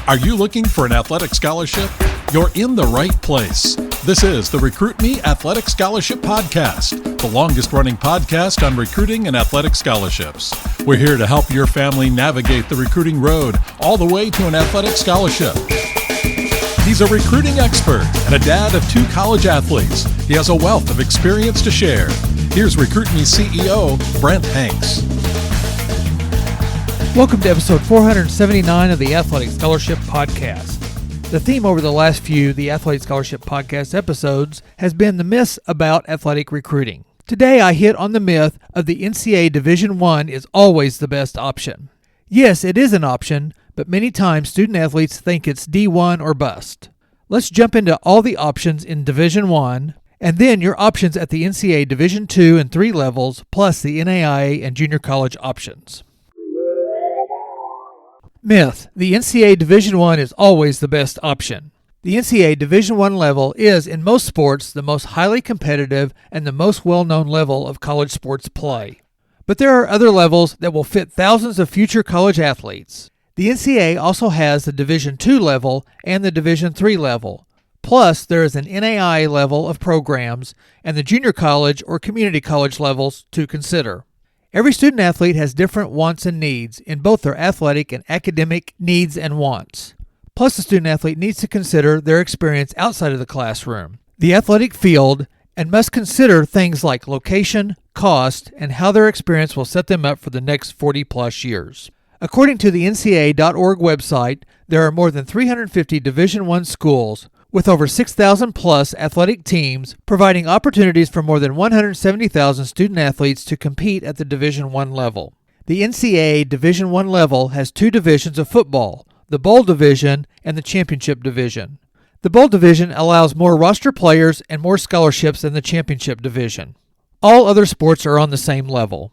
Are you looking for an athletic scholarship? You're in the right place. This is the Recruit Me Athletic Scholarship Podcast, the longest-running podcast on recruiting and athletic scholarships. We're here to help your family navigate the recruiting road all the way to an athletic scholarship. He's a recruiting expert and a dad of 2 college athletes. He has a wealth of experience to share. Here's Recruit Me CEO, Brent Hanks. Welcome to episode 479 of the Athletic Scholarship Podcast. The theme over the last few The Athletic Scholarship Podcast episodes has been the myths about athletic recruiting. Today I hit on the myth of the NCAA Division I is always the best option. Yes, it is an option, but many times student athletes think it's D1 or bust. Let's jump into all the options in Division I, and then your options at the NCAA Division II and III levels, plus the NAIA and junior college options. Myth: the NCAA Division I is always the best option. The NCAA Division I level is, in most sports, the most highly competitive and the most well-known level of college sports play. But there are other levels that will fit thousands of future college athletes. The NCAA also has the Division II level and the Division III level. Plus, there is an NAIA level of programs and the junior college or community college levels to consider. Every student athlete has different wants and needs in both their athletic and academic needs and wants. Plus, the student athlete needs to consider their experience outside of the classroom, the athletic field, and must consider things like location, cost, and how their experience will set them up for the next 40-plus years. According to the NCAA.org website, there are more than 350 Division I schools with over 6,000-plus athletic teams, providing opportunities for more than 170,000 student athletes to compete at the Division I level. The NCAA Division I level has 2 divisions of football, the Bowl Division and the Championship Division. The Bowl Division allows more roster players and more scholarships than the Championship Division. All other sports are on the same level.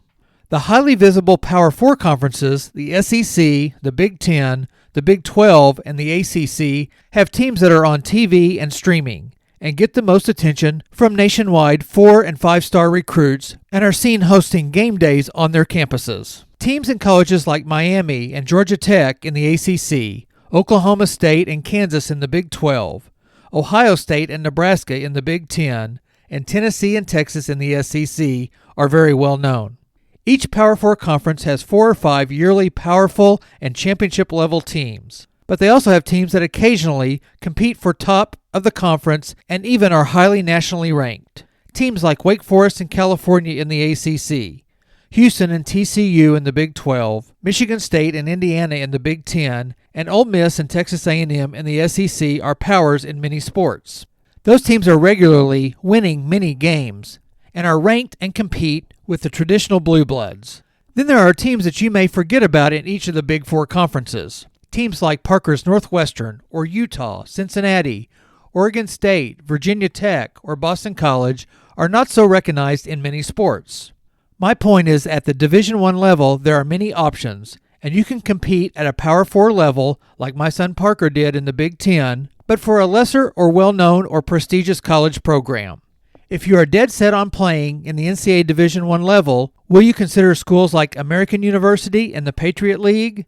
The highly visible Power 4 conferences, the SEC, the Big Ten, the Big 12, and the ACC, have teams that are on TV and streaming and get the most attention from nationwide 4- and 5-star recruits and are seen hosting game days on their campuses. Teams in colleges like Miami and Georgia Tech in the ACC, Oklahoma State and Kansas in the Big 12, Ohio State and Nebraska in the Big 10, and Tennessee and Texas in the SEC are very well known. Each Power 4 conference has 4 or 5 yearly powerful and championship-level teams, but they also have teams that occasionally compete for top of the conference and even are highly nationally ranked. Teams like Wake Forest and California in the ACC, Houston and TCU in the Big 12, Michigan State and Indiana in the Big 10, and Ole Miss and Texas A&M in the SEC are powers in many sports. Those teams are regularly winning many games and are ranked and compete with the traditional Blue Bloods. Then there are teams that you may forget about in each of the Big 4 conferences. Teams like Parker's Northwestern or Utah, Cincinnati, Oregon State, Virginia Tech, or Boston College are not so recognized in many sports. My point is, at the Division I level, there are many options, and you can compete at a Power 4 level like my son Parker did in the Big 10, but for a lesser or well-known or prestigious college program. If you are dead set on playing in the NCAA Division I level, will you consider schools like American University in the Patriot League,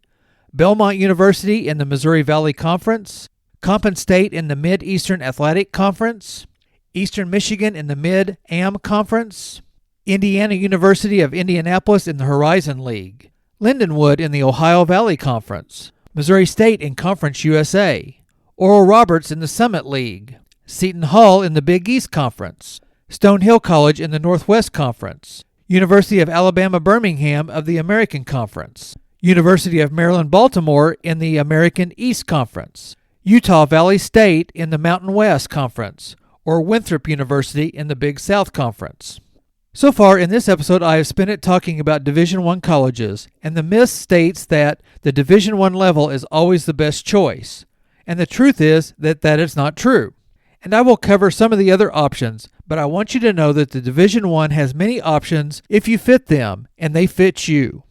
Belmont University in the Missouri Valley Conference, Coppin State in the Mid-Eastern Athletic Conference, Eastern Michigan in the Mid-Am Conference, Indiana University of Indianapolis in the Horizon League, Lindenwood in the Ohio Valley Conference, Missouri State in Conference USA, Oral Roberts in the Summit League, Seton Hall in the Big East Conference, Stonehill College in the Northwest Conference, University of Alabama Birmingham of the American Conference, University of Maryland Baltimore in the American East Conference, Utah Valley State in the Mountain West Conference, or Winthrop University in the Big South Conference. So far in this episode, I have spent it talking about Division I colleges, and the myth states that the Division I level is always the best choice, and the truth is that is not true. And I will cover some of the other options, but I want you to know that the Division I has many options if you fit them, and they fit you.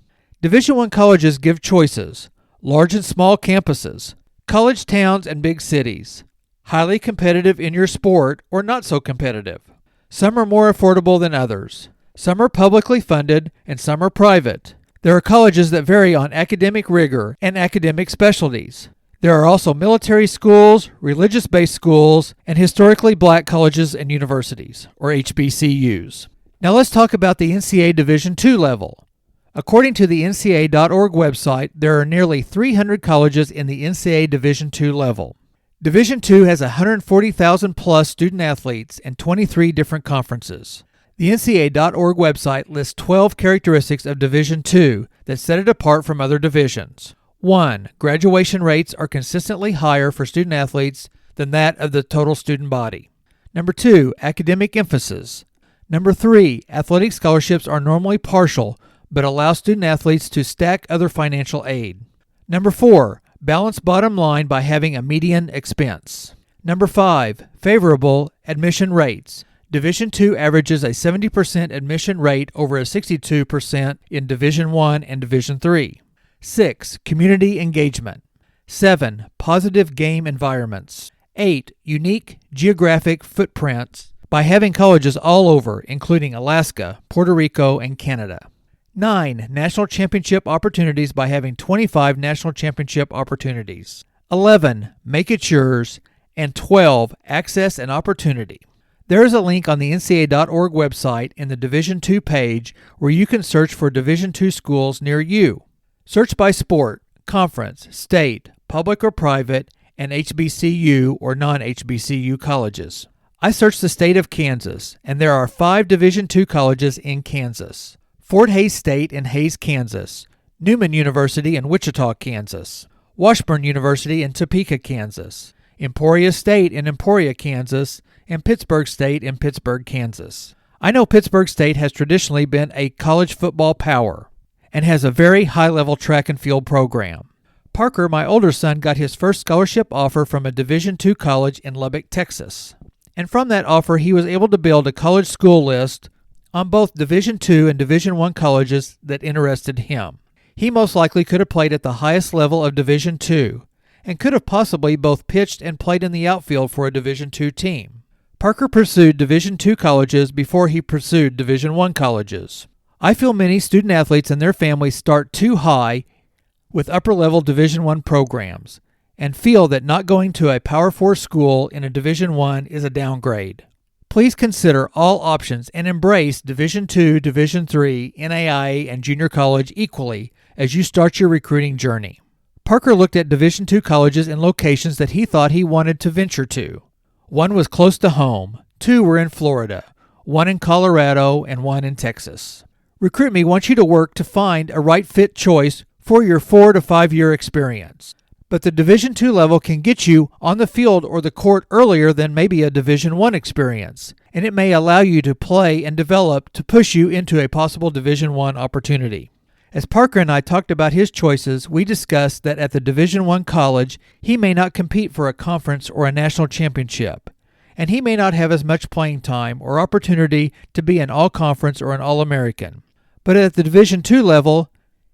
Division I colleges give choices: large and small campuses, college towns and big cities, highly competitive in your sport or not so competitive. Some are more affordable than others. Some are publicly funded and some are private. There are colleges that vary on academic rigor and academic specialties. There are also military schools, religious-based schools, and historically black colleges and universities, or HBCUs. Now let's talk about the NCAA Division II level. According to the NCAA.org website, there are nearly 300 colleges in the NCAA Division II level. Division II has 140,000 plus student athletes and 23 different conferences. The NCAA.org website lists 12 characteristics of Division II that set it apart from other divisions. 1. Graduation rates are consistently higher for student athletes than that of the total student body. Number 2. Academic emphasis. Number 3. Athletic scholarships are normally partial, but allow student athletes to stack other financial aid. Number 4. Balanced bottom line by having a median expense. Number 5. Favorable admission rates. Division II averages a 70% admission rate over a 62% in Division I and Division III. 6. Community engagement. 7. Positive game environments. 8. Unique geographic footprints by having colleges all over, including Alaska, Puerto Rico, and Canada. 9. National championship opportunities by having 25 national championship opportunities. 11. Make it yours. And 12. Access and opportunity. There is a link on the NCAA.org website in the Division II page where you can search for Division II schools near you. Search by sport, conference, state, public or private, and HBCU or non-HBCU colleges. I searched the state of Kansas, and there are 5 Division II colleges in Kansas. Fort Hays State in Hays, Kansas, Newman University in Wichita, Kansas, Washburn University in Topeka, Kansas, Emporia State in Emporia, Kansas, and Pittsburgh State in Pittsburgh, Kansas. I know Pittsburgh State has traditionally been a college football power and has a very high-level track and field program. Parker, my older son, got his first scholarship offer from a Division II college in Lubbock, Texas. And from that offer, he was able to build a college school list on both Division II and Division I colleges that interested him. He most likely could have played at the highest level of Division II and could have possibly both pitched and played in the outfield for a Division II team. Parker pursued Division II colleges before he pursued Division I colleges. I feel many student athletes and their families start too high with upper-level Division I programs and feel that not going to a Power 4 school in a Division I is a downgrade. Please consider all options and embrace Division II, Division III, NAIA, and junior college equally as you start your recruiting journey. Parker looked at Division II colleges in locations that he thought he wanted to venture to. 1 was close to home, 2 were in Florida, 1 in Colorado, and 1 in Texas. Recruit Me wants you to work to find a right fit choice for your 4 to 5 year experience. But the Division II level can get you on the field or the court earlier than maybe a Division I experience, and it may allow you to play and develop to push you into a possible Division I opportunity. As Parker and I talked about his choices, we discussed that at the Division I college, he may not compete for a conference or a national championship, and he may not have as much playing time or opportunity to be an all-conference or an all-American. But at the Division II level,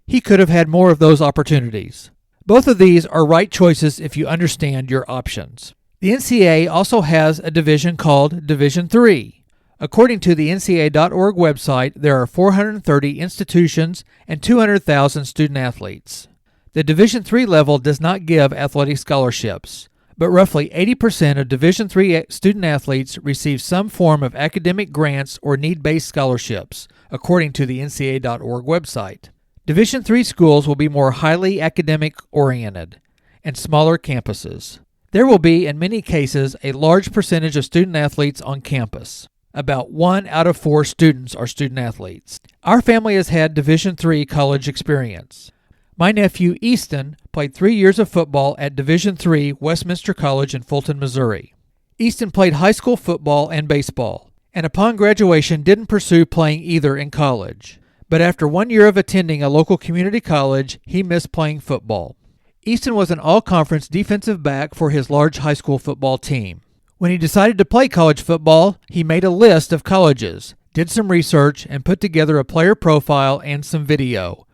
he could have had more of those opportunities. Both of these are right choices if you understand your options. The NCAA also has a division called Division III. According to the NCAA.org website, there are 430 institutions and 200,000 student athletes. The Division III level does not give athletic scholarships, but roughly 80% of Division III student athletes receive some form of academic grants or need-based scholarships, according to the NCAA.org website. Division III schools will be more highly academic-oriented and smaller campuses. There will be, in many cases, a large percentage of student athletes on campus. About 1 out of 4 students are student athletes. Our family has had Division III college experience. My nephew, Easton, played 3 years of football at Division III Westminster College in Fulton, Missouri. Easton played high school football and baseball, and upon graduation didn't pursue playing either in college. But after 1 year of attending a local community college, he missed playing football. Easton was an all-conference defensive back for his large high school football team. When he decided to play college football, he made a list of colleges, did some research, and put together a player profile and some video,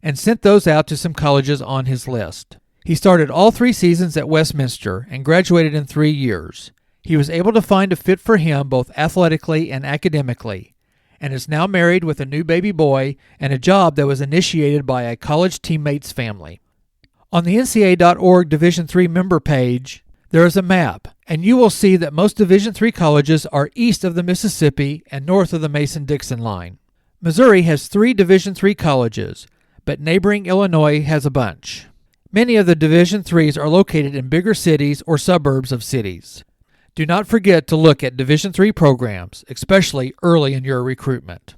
and sent those out to some colleges on his list. He started all 3 seasons at Westminster and graduated in 3 years. He was able to find a fit for him both athletically and academically, and is now married with a new baby boy and a job that was initiated by a college teammate's family. On the NCAA.org Division III member page, there is a map, and you will see that most Division III colleges are east of the Mississippi and north of the Mason-Dixon line. Missouri has 3 Division III colleges, but neighboring Illinois has a bunch. Many of the Division IIIs are located in bigger cities or suburbs of cities. Do not forget to look at Division III programs, especially early in your recruitment.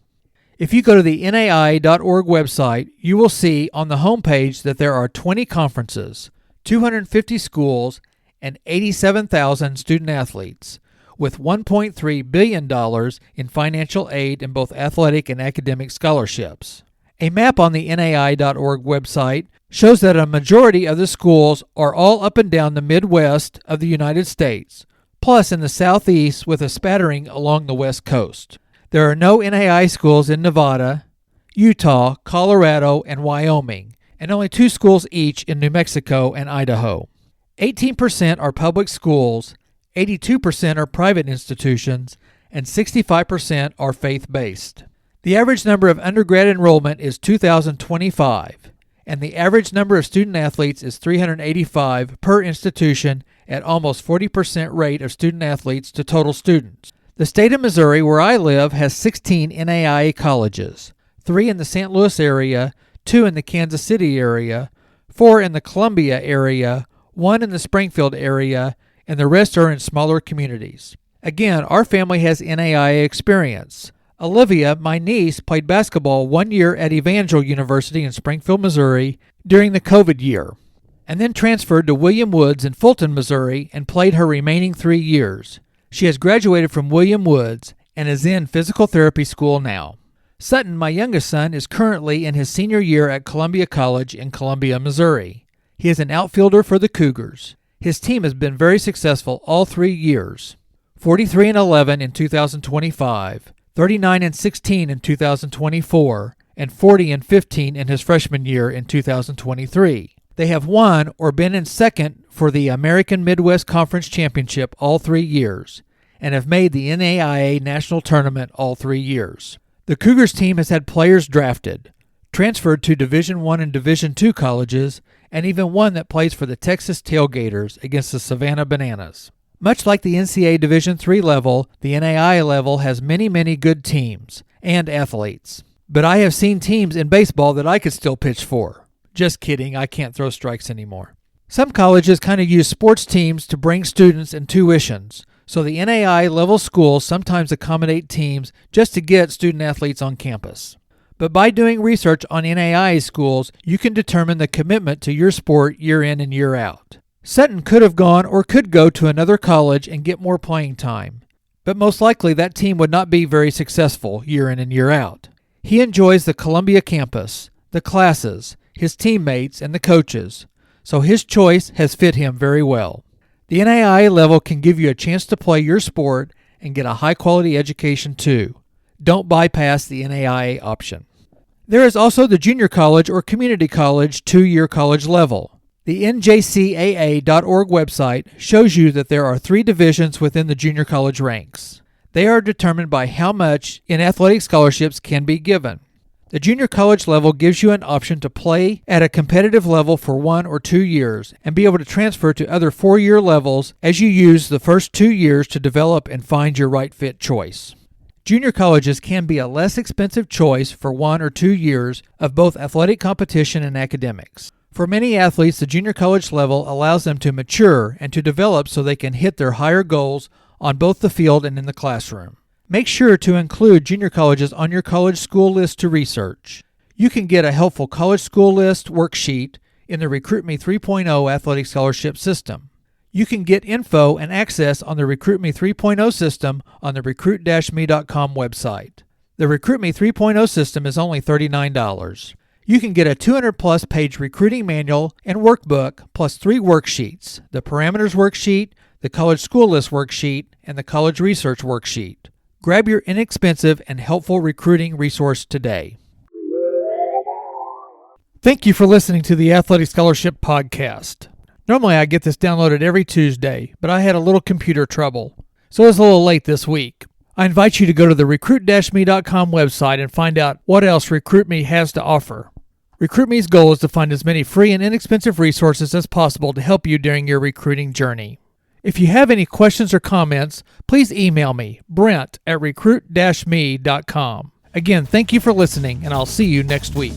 If you go to the NAI.org website, you will see on the homepage that there are 20 conferences, 250 schools, and 87,000 student-athletes, with $1.3 billion in financial aid in both athletic and academic scholarships. A map on the NAI.org website shows that a majority of the schools are all up and down the Midwest of the United States, plus in the Southeast with a spattering along the West Coast. There are no NAI schools in Nevada, Utah, Colorado, and Wyoming, and only 2 schools each in New Mexico and Idaho. 18% are public schools, 82% are private institutions, and 65% are faith-based. The average number of undergrad enrollment is 2,025, and the average number of student-athletes is 385 per institution at almost 40% rate of student-athletes to total students. The state of Missouri, where I live, has 16 NAIA colleges, 3 in the St. Louis area, 2 in the Kansas City area, 4 in the Columbia area, 1 in the Springfield area, and the rest are in smaller communities. Again, our family has NAIA experience. Olivia, my niece, played basketball 1 year at Evangel University in Springfield, Missouri during the COVID year, and then transferred to William Woods in Fulton, Missouri, and played her remaining 3 years. She has graduated from William Woods and is in physical therapy school now. Sutton, my youngest son, is currently in his senior year at Columbia College in Columbia, Missouri. He is an outfielder for the Cougars. His team has been very successful all 3 years, 43-11 in 2025, 39-16 in 2024, and 40-15 in his freshman year in 2023. They have won or been in second for the American Midwest Conference Championship all 3 years, and have made the NAIA National Tournament all 3 years. The Cougars team has had players drafted, transferred to Division I and Division II colleges, and even one that plays for the Texas Tailgaters against the Savannah Bananas. Much like the NCAA Division III level, the NAIA level has many good teams and athletes. But I have seen teams in baseball that I could still pitch for. Just kidding, I can't throw strikes anymore. Some colleges kind of use sports teams to bring students and tuitions, so the NAIA level schools sometimes accommodate teams just to get student athletes on campus. But by doing research on NAIA schools, you can determine the commitment to your sport year in and year out. Sutton could have gone or could go to another college and get more playing time, but most likely that team would not be very successful year in and year out. He enjoys the Columbia campus, the classes, his teammates, and the coaches, so his choice has fit him very well. The NAIA level can give you a chance to play your sport and get a high-quality education too. Don't bypass the NAIA option. There is also the junior college or community college 2-year college level. The NJCAA.org website shows you that there are 3 divisions within the junior college ranks. They are determined by how much in athletic scholarships can be given. The junior college level gives you an option to play at a competitive level for 1 or 2 years and be able to transfer to other 4-year levels as you use the first 2 years to develop and find your right fit choice. Junior colleges can be a less expensive choice for 1 or 2 years of both athletic competition and academics. For many athletes, the junior college level allows them to mature and to develop so they can hit their higher goals on both the field and in the classroom. Make sure to include junior colleges on your college school list to research. You can get a helpful college school list worksheet in the Recruit Me 3.0 athletic scholarship system. You can get info and access on the Recruit Me 3.0 system on the recruit-me.com website. The Recruit Me 3.0 system is only $39. You can get a 200-plus page recruiting manual and workbook, plus 3 worksheets, the Parameters Worksheet, the College School List Worksheet, and the College Research Worksheet. Grab your inexpensive and helpful recruiting resource today. Thank you for listening to the Athletic Scholarship Podcast. Normally I get this downloaded every Tuesday, but I had a little computer trouble, so it's a little late this week. I invite you to go to the recruit-me.com website and find out what else Recruit Me has to offer. RecruitMe's goal is to find as many free and inexpensive resources as possible to help you during your recruiting journey. If you have any questions or comments, please email me, Brent at recruit-me.com. Again, thank you for listening, and I'll see you next week.